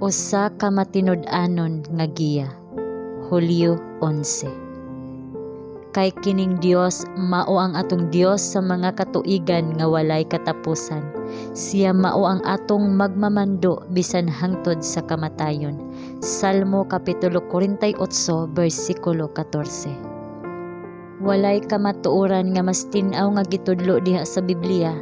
Usa ka matinud-anon nga giya. Hulyo 11. Kay kining Dios mao ang atong Dios sa mga katuigan nga walay katapusan. Siya mao ang atong magmamando bisan hangtod sa kamatayon. Salmo kapitulo 48 bersikulo 14. Walay kamatuoran nga mas tin-aw nga gitudlo diha sa Biblia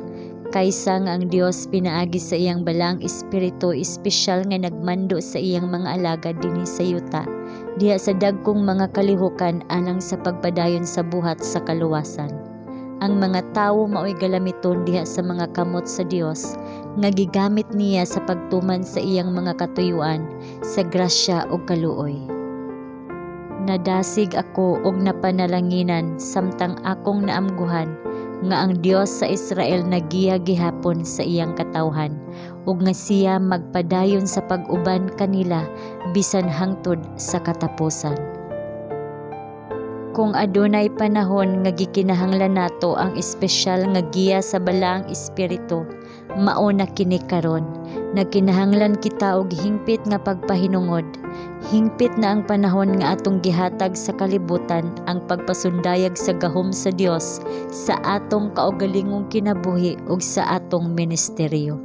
kaysa nga ang Dios pinaagi sa iyang balang espiritu espesyal nga nagmando sa iyang mga alagad dinhi sa yuta diha sa dagkong mga kalihukan alang sa pagpadayon sa buhat sa kaluwasan. Ang mga tawo maoy galamiton diha sa mga kamot sa Dios nga gigamit niya sa pagtuman sa iyang mga katuyuan sa grasya ug kaluoy. Nadasig ako og napanalanginan samtang akong naamguhan nga ang Dios sa Israel nagiya gihapon sa iyang katawhan ug nga siya magpadayon sa pag-uban kanila bisan hangtod sa katapusan. Kung adunay panahon nga gikinahanglan nato ang espesyal nga giya sa balang espiritu, mao na kini karon. Nagkinahanglan kita og hingpit nga pagpahinungod. Hingpit na ang panahon nga atong gihatag sa kalibutan ang pagpasundayag sa gahom sa Dios sa atong kaugalingong kinabuhi ug sa atong ministeryo.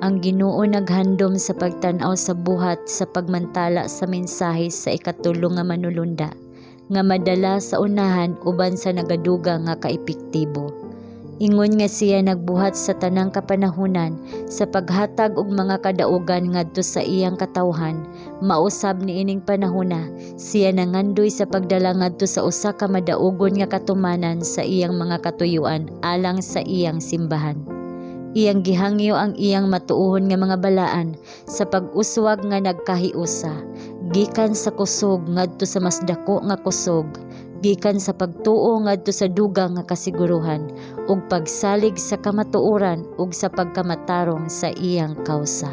Ang Ginoo naghandom sa pagtan-aw sa buhat sa pagmantala sa mensahe sa ikatulo nga manulunda nga madala sa unahan uban sa nagaduga nga kaepektibo. Ingon nga siya nagbuhat sa tanang kapanahunan sa paghatag og mga kadaugan ngadto sa iyang katawhan. Mausab niining panahona siya nangandoy sa pagdala ngadto sa usa ka madaugon nga katumanan sa iyang mga katuyuan alang sa iyang simbahan. Iyang gihangyo ang iyang matuohon nga mga balaan sa pag-uswag nga nagkahiusa, gikan sa kusog ngadto sa mas dako nga kusog, gikan sa pagtuo ngadto sa dugang nga kasiguruhan ug pagsalig sa kamatuoran ug sa pagkamatarong sa iyang kausa.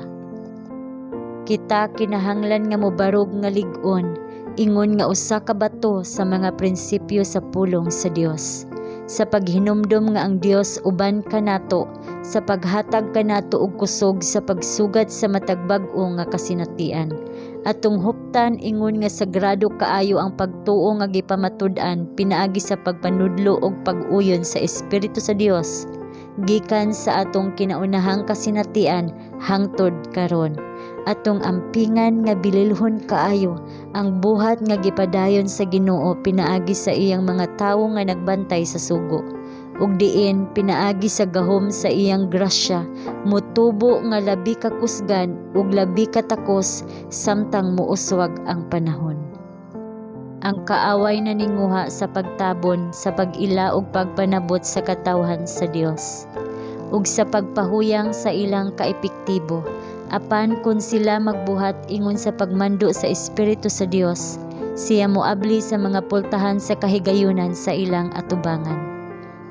Kita kinahanglan nga mobarog nga lig-on, ingon nga usa ka bato sa mga prinsipyo sa pulong sa Dios. Sa paghinumdom nga ang Dios uban kanato sa paghatag kanato og kusog sa pagsugat sa matag bag-o nga kasinatian. Atong huptan ingon nga sagrado kaayo ang pagtuo nga gipamatud-an pinaagi sa pagpanudlo og pag-uyon sa Espiritu sa Dios gikan sa atong kinaunahang kasinatian hangtod karon. Atong ampingan nga bililhon kaayo ang buhat nga gipadayon sa Ginoo pinaagi sa iyang mga tawo nga nagbantay sa sugo ug diin pinaagi sa gahom sa iyang grasya motubo nga labi ka kusgan ug labi ka takos samtang muuswag ang panahon. Ang kaaway na ninguha sa pagtabon sa pag-ila ug pagpanabot sa katawhan sa Dios ug sa pagpahuyang sa ilang kaepektibo apan kung sila magbuhat ingon sa pagmando sa Espiritu sa Dios, siya moabli sa mga pultahan sa kahigayunan sa ilang atubangan.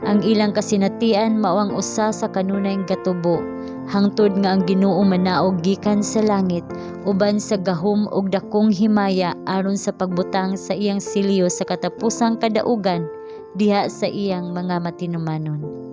Ang ilang kasinatian mao ang usa sa kanunay gatubo hangtod nga ang Ginoo manaog gikan sa langit uban sa gahom ug dakong himaya aron sa pagbutang sa iyang selyo sa katapusang kadaugan diha sa iyang mga matinumanon.